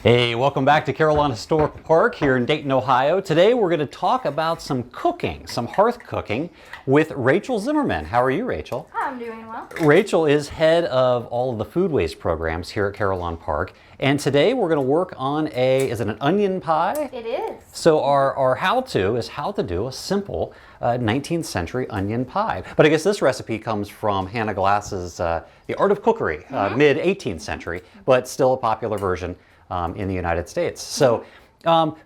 Hey, welcome back to Carillon Historical Park here in Dayton, Ohio. Today we're going to talk about some cooking, some hearth cooking with Rachel Zimmerman. How are you, Rachel? I'm doing well. Rachel is head of all of the food waste programs here at Carillon Park. And today we're going to work on is it an onion pie? It is. So our how-to is how to do a simple 19th century onion pie. But I guess this recipe comes from Hannah Glass's The Art of Cookery, mid 18th century, but still a popular version in the United States. So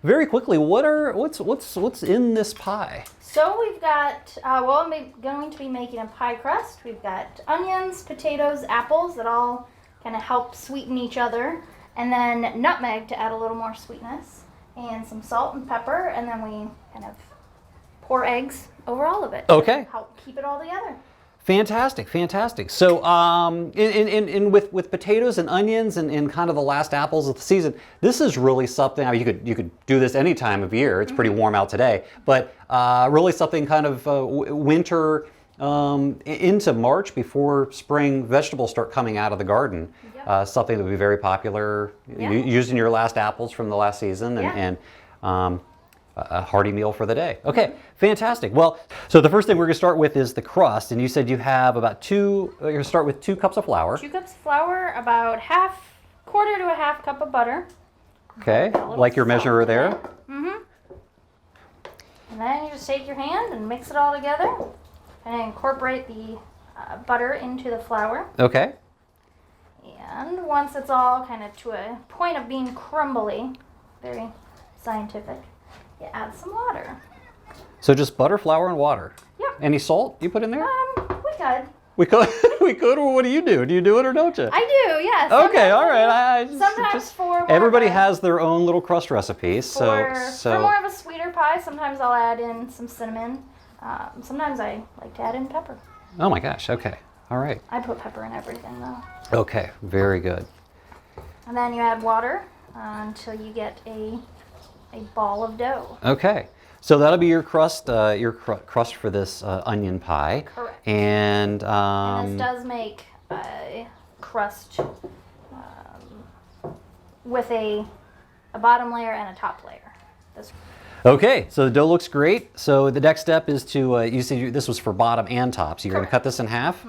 very quickly, what's in this pie? So we've got, I'm going to be making a pie crust. We've got onions, potatoes, apples that all kind of help sweeten each other, and then nutmeg to add a little more sweetness, and some salt and pepper, and then we kind of pour eggs over all of it. Okay. To help keep it all together. Fantastic, fantastic. So with potatoes and onions and kind of the last apples of the season, this is really something. I mean, you could do this any time of year. It's pretty warm out today, but really something kind of winter into March before spring vegetables start coming out of the garden. Yep. Something that would be very popular, using your last apples from the last season and a hearty meal for the day. Okay, fantastic. Well, so the first thing we're going to start with is the crust, and you said you have about you're going to start with 2 cups of flour. 2 cups of flour, about quarter to a half cup of butter. Okay, like your measurer there. Mm-hmm. And then you just take your hand and mix it all together and incorporate the butter into the flour. Okay. And once it's all kind of to a point of being crumbly, very scientific, you add some water. So just butter, flour, and water. Yep. Any salt you put in there? We could. We could. We could. Or what do you do? Do you do it or don't you? I do. Yes. Okay. All right. Sometimes for more everybody has their own little crust recipes. For more of a sweeter pie, sometimes I'll add in some cinnamon. Sometimes I like to add in pepper. Oh my gosh. Okay. All right. I put pepper in everything though. Okay. Very good. And then you add water until you get a ball of dough. Okay, so that'll be your crust for this onion pie. Correct. And this does make a crust with a bottom layer and a top layer. Okay, so the dough looks great. So the next step is to you said this was for bottom and top. So you're going to cut this in half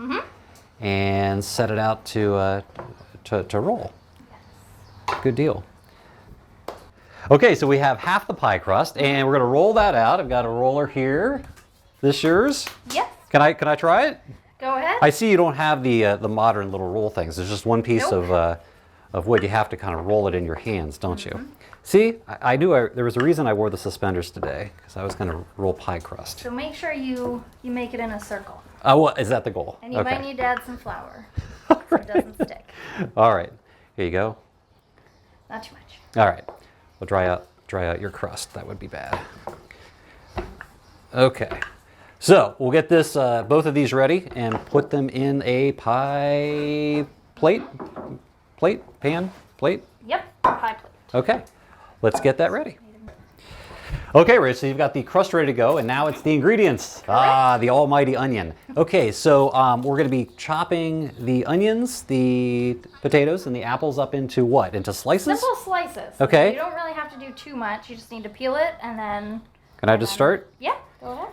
and set it out to roll. Yes. Good deal. Okay, so we have half the pie crust, and we're going to roll that out. I've got a roller here. This yours? Yes. Can I try it? Go ahead. I see you don't have the modern little roll things. There's just one piece of wood. You have to kind of roll it in your hands, don't you? See, I knew there was a reason I wore the suspenders today, because I was going to roll pie crust. So make sure you make it in a circle. Oh, well, is that the goal? And you might need to add some flour so it doesn't stick. All right, here you go. Not too much. All right. We'll dry out your crust. That would be bad. Okay, so we'll get this both of these ready and put them in a pie pan. Yep, pie plate. Okay, let's get that ready. Okay, Rich, so you've got the crust ready to go, and now it's the ingredients. Correct. The almighty onion. Okay, so we're going to be chopping the onions, the potatoes, and the apples up into what? Into slices? Simple slices. Okay. You don't really have to do too much. You just need to peel it and then... Can I just start? Yeah, go ahead.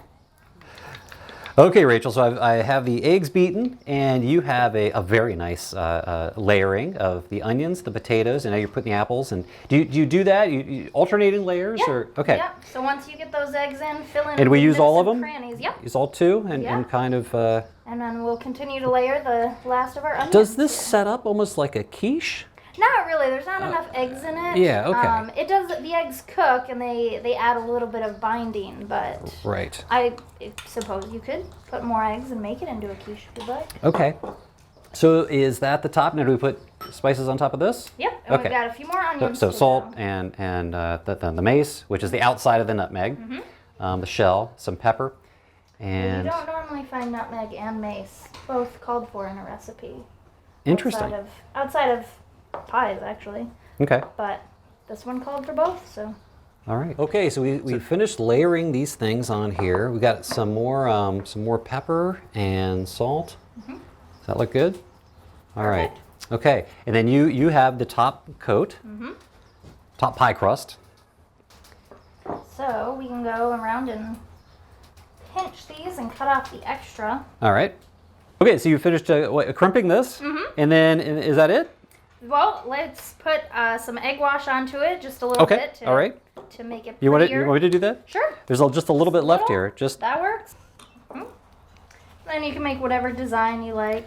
Okay, Rachel, so I have the eggs beaten, and you have a very nice layering of the onions, the potatoes, and now you're putting the apples. And do you do that? You alternating layers? Yeah. Or okay. Yeah. So once you get those eggs in, fill in. And we use all of them? Crannies. Yep. Use all 2 and kind of... and then we'll continue to layer the last of our onions. Does this here. set up almost like a quiche? Not really. There's not enough eggs in it. Yeah, okay. It does. The eggs cook and they add a little bit of binding, but right. I suppose you could put more eggs and make it into a quiche if you'd like. Okay. So is that the top? Now do we put spices on top of this? Yep. And we've got a few more onions. So salt and the mace, which is the outside of the nutmeg, the shell, some pepper, and. You don't normally find nutmeg and mace both called for in a recipe. Interesting. Outside of pies, actually. Okay. But this one called for both, so. All right. Okay, so we finished layering these things on here. We got some more pepper and salt. Does that look good? All right. Okay, and then you have the top coat. top pie crust. So we can go around and pinch these and cut off the extra. All right. Okay, so you finished crimping this, and then is that it? Well, let's put some egg wash onto it, just a little bit all right. to make it prettier. You want me to do that? Sure. There's just a little bit left here. Just that works. Then you can make whatever design you like.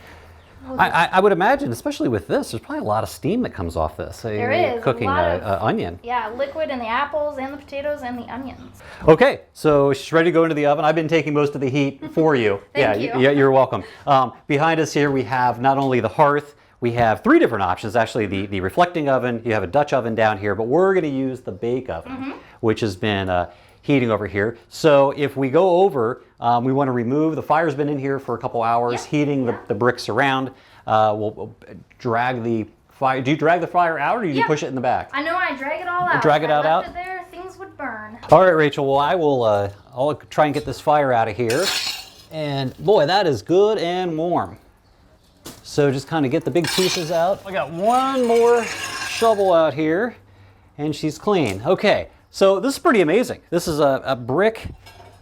I would imagine, especially with this, there's probably a lot of steam that comes off this. There is. Cooking onion. Yeah, liquid in the apples and the potatoes and the onions. Okay, so she's ready to go into the oven. I've been taking most of the heat for you. Thank you. You're welcome. Behind us here we have not only the hearth, we have 3 different options. Actually, the reflecting oven, you have a Dutch oven down here, but we're going to use the bake oven, which has been heating over here. So if we go over, we want to remove, the fire's been in here for a couple hours, heating the bricks around. We'll drag the fire. Do you drag the fire out, or do you push it in the back? I know I drag it all out. Drag it if I out? left it there, things would burn. All right, Rachel, well, I'll try and get this fire out of here. And boy, that is good and warm. So just kind of get the big pieces out. I got one more shovel out here, and she's clean. Okay, so this is pretty amazing. This is a brick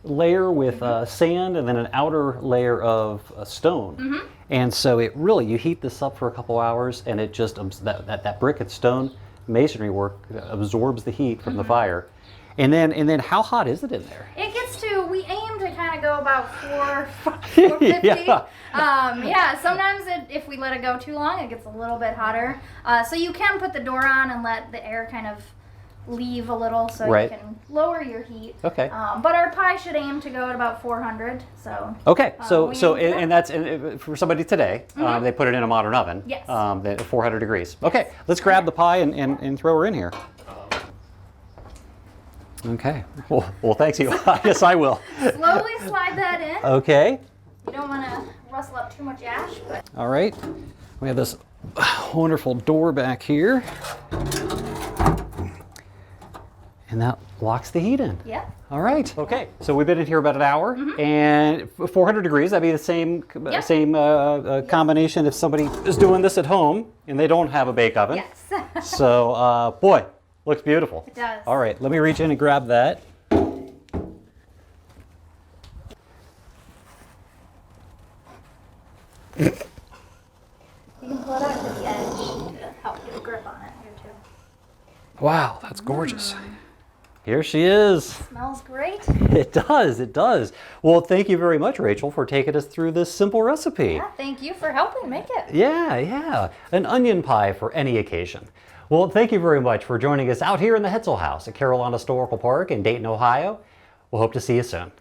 layer with sand and then an outer layer of stone. And so it really, you heat this up for a couple hours, and it just, that brick and stone masonry work absorbs the heat from the fire. And then how hot is it in there? It gets to, we aim to kind of go about 450. Yeah, sometimes if we let it go too long, it gets a little bit hotter. So you can put the door on and let the air kind of leave a little so you can lower your heat. Okay. But our pie should aim to go at about 400. So. Okay. And that's for somebody today. They put it in a modern oven. Yes. At 400 degrees. Okay. Let's grab the pie and throw her in here. Okay. Well, thanks you. Yes, I will. Slowly slide that in. Okay. You don't want to rustle up too much ash. But. All right. We have this wonderful door back here. And that locks the heat in. Yeah. All right. Okay. So we've been in here about an hour, and 400 degrees. That'd be the same combination if somebody is doing this at home and they don't have a bake oven. Yes. So, boy, looks beautiful. It does. All right. Let me reach in and grab that. You can pull it out to the edge to help get a grip on it here too. Wow, that's gorgeous. Here she is. Smells great. It does, it does. Well, thank you very much, Rachel, for taking us through this simple recipe. Yeah, thank you for helping make it. Yeah. An onion pie for any occasion. Well, thank you very much for joining us out here in the Hetzel House at Carillon Historical Park in Dayton, Ohio. We'll hope to see you soon.